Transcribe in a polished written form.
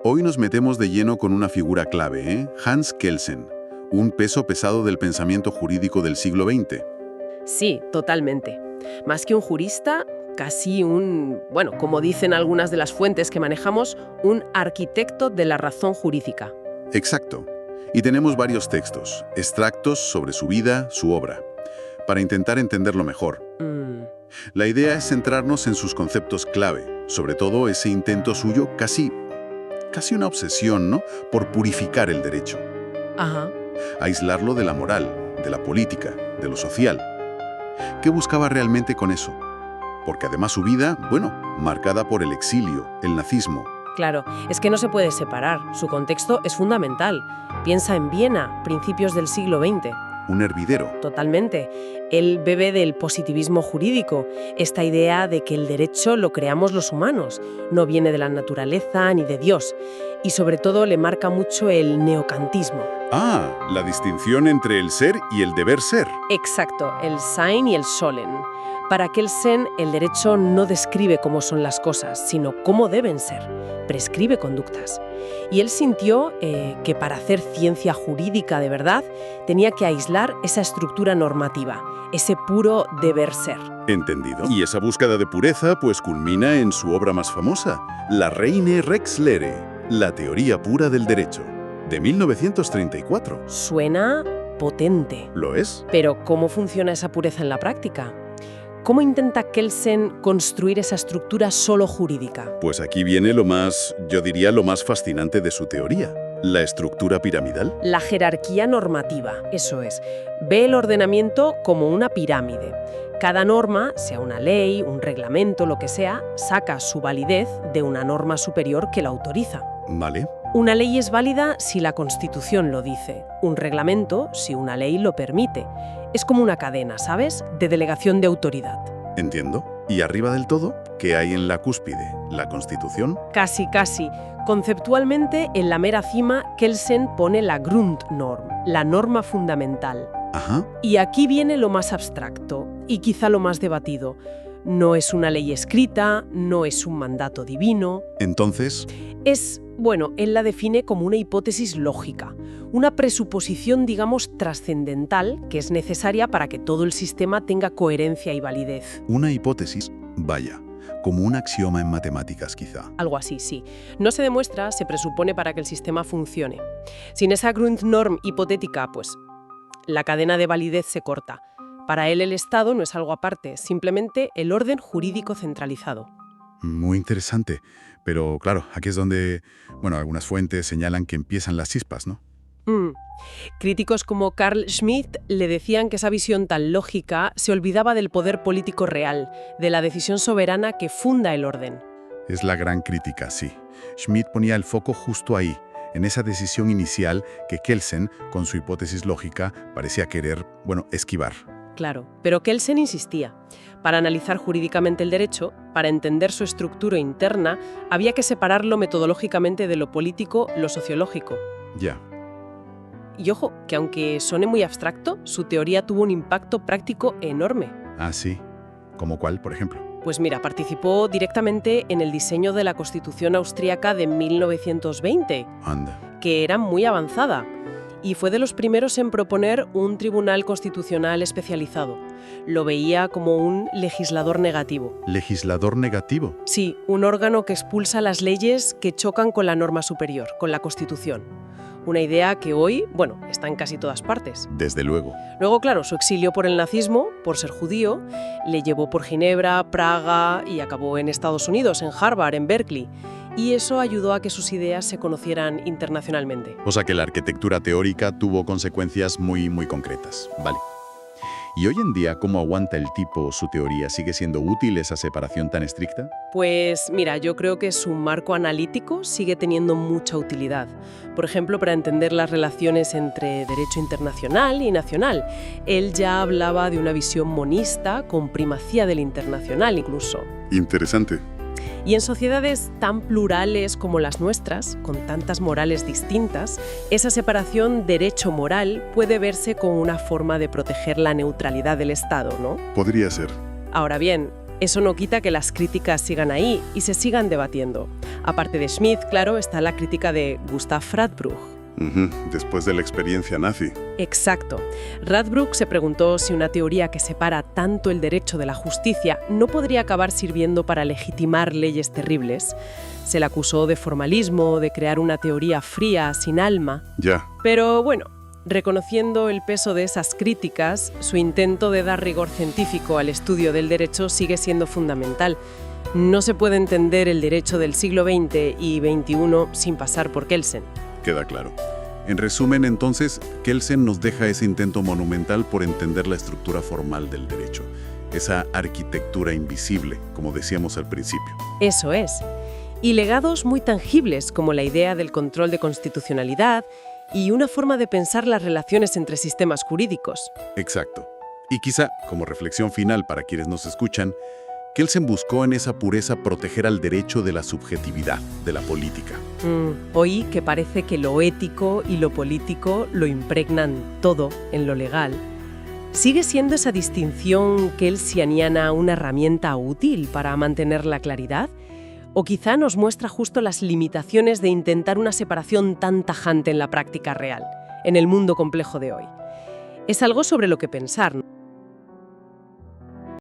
Hoy nos metemos de lleno con una figura clave, Hans Kelsen, un peso pesado del pensamiento jurídico del siglo XX. Sí, totalmente. Más que un jurista, casi bueno, como dicen algunas de las fuentes que manejamos, un arquitecto de la razón jurídica. Exacto. Y tenemos varios textos, extractos sobre su vida, su obra, para intentar entenderlo mejor. La idea es centrarnos en sus conceptos clave, sobre todo ese intento suyo casi una obsesión, ¿no?, por purificar el derecho. Ajá. Aislarlo de la moral, de la política, de lo social. ¿Qué buscaba realmente con eso? Porque además su vida, marcada por el exilio, el nazismo. Claro, es que no se puede separar. Su contexto es fundamental. Piensa en Viena, principios del siglo XX. Un hervidero. Totalmente. Él bebe del positivismo jurídico, esta idea de que el derecho lo creamos los humanos, no viene de la naturaleza ni de Dios. Y sobre todo le marca mucho el neocantismo. Ah, la distinción entre el ser y el deber ser. Exacto, el Sein y el Sollen. Para Kelsen, el derecho no describe cómo son las cosas, sino cómo deben ser. Prescribe conductas. Y él sintió que para hacer ciencia jurídica de verdad tenía que aislar esa estructura normativa, ese puro deber ser. Entendido. Y esa búsqueda de pureza pues culmina en su obra más famosa, La Reine Rechtslehre, la teoría pura del derecho, de 1934. Suena potente. ¿Lo es? Pero ¿cómo funciona esa pureza en la práctica? ¿Cómo intenta Kelsen construir esa estructura solo jurídica? Pues aquí viene yo diría lo más fascinante de su teoría, la estructura piramidal. La jerarquía normativa, eso es. Ve el ordenamiento como una pirámide. Cada norma, sea una ley, un reglamento, lo que sea, saca su validez de una norma superior que la autoriza. Vale. Una ley es válida si la Constitución lo dice, un reglamento si una ley lo permite. Es como una cadena, ¿sabes?, de delegación de autoridad. Entiendo. ¿Y arriba del todo, qué hay en la cúspide? ¿La Constitución? Casi. Conceptualmente, en la mera cima, Kelsen pone la Grundnorm, la norma fundamental. Ajá. Y aquí viene lo más abstracto, y quizá lo más debatido. No es una ley escrita, no es un mandato divino. Entonces, Él la define como una hipótesis lógica, una presuposición, digamos, trascendental que es necesaria para que todo el sistema tenga coherencia y validez. una hipótesis, vaya, como un axioma en matemáticas quizá. Algo así, sí. No se demuestra, se presupone para que el sistema funcione. Sin esa Grundnorm hipotética, pues la cadena de validez se corta. Para él el Estado no es algo aparte, simplemente el orden jurídico centralizado. Muy interesante, pero claro, aquí es donde, algunas fuentes señalan que empiezan las chispas, ¿no? Críticos como Carl Schmitt le decían que esa visión tan lógica se olvidaba del poder político real, de la decisión soberana que funda el orden. Es la gran crítica, sí. Schmitt ponía el foco justo ahí, en esa decisión inicial que Kelsen, con su hipótesis lógica, parecía querer, esquivar. Claro, pero Kelsen insistía. Para analizar jurídicamente el derecho, para entender su estructura interna, había que separarlo metodológicamente de lo político, lo sociológico. Ya. Y ojo, que aunque suene muy abstracto, su teoría tuvo un impacto práctico enorme. Ah, sí. ¿Como cuál, por ejemplo? Pues mira, participó directamente en el diseño de la Constitución austríaca de 1920, Anda. que era muy avanzada, y fue de los primeros en proponer un tribunal constitucional especializado. Lo veía como un legislador negativo. ¿Legislador negativo? Sí, un órgano que expulsa las leyes que chocan con la norma superior, con la Constitución. Una idea que hoy, está en casi todas partes. Desde luego. Luego, claro, su exilio por el nazismo, por ser judío, le llevó por Ginebra, Praga y acabó en Estados Unidos, en Harvard, en Berkeley. Y eso ayudó a que sus ideas se conocieran internacionalmente. O sea que la arquitectura teórica tuvo consecuencias muy, muy concretas. Vale. ¿Y hoy en día cómo aguanta el tipo su teoría? ¿Sigue siendo útil esa separación tan estricta? Pues mira, yo creo que su marco analítico sigue teniendo mucha utilidad. Por ejemplo, para entender las relaciones entre derecho internacional y nacional. Él ya hablaba de una visión monista con primacía del internacional incluso. Interesante. Y en sociedades tan plurales como las nuestras, con tantas morales distintas, esa separación derecho-moral puede verse como una forma de proteger la neutralidad del Estado, ¿no? Podría ser. Ahora bien, Eso no quita que las críticas sigan ahí y se sigan debatiendo. Aparte de Schmitt, claro, está la crítica de Gustav Radbruch. Después de la experiencia nazi. Exacto. Radbruch se preguntó si una teoría que separa tanto el derecho de la justicia no podría acabar sirviendo para legitimar leyes terribles. Se le acusó de formalismo, de crear una teoría fría, sin alma. Ya. Pero bueno, reconociendo el peso de esas críticas, su intento de dar rigor científico al estudio del derecho sigue siendo fundamental. No se puede entender el derecho del siglo XX y XXI sin pasar por Kelsen. Queda claro. En resumen, entonces, Kelsen nos deja ese intento monumental por entender la estructura formal del derecho, esa arquitectura invisible, como decíamos al principio. Eso es. Y legados muy tangibles, como la idea del control de constitucionalidad y una forma de pensar las relaciones entre sistemas jurídicos. Exacto. Y quizá, como reflexión final para quienes nos escuchan, Kelsen buscó en esa pureza proteger al derecho de la subjetividad, de la política. Oí que parece que lo ético y lo político lo impregnan todo en lo legal. ¿Sigue siendo esa distinción kelsianiana una herramienta útil para mantener la claridad? ¿O quizá nos muestra justo las limitaciones de intentar una separación tan tajante en la práctica real, en el mundo complejo de hoy? Es algo sobre lo que pensar, ¿no?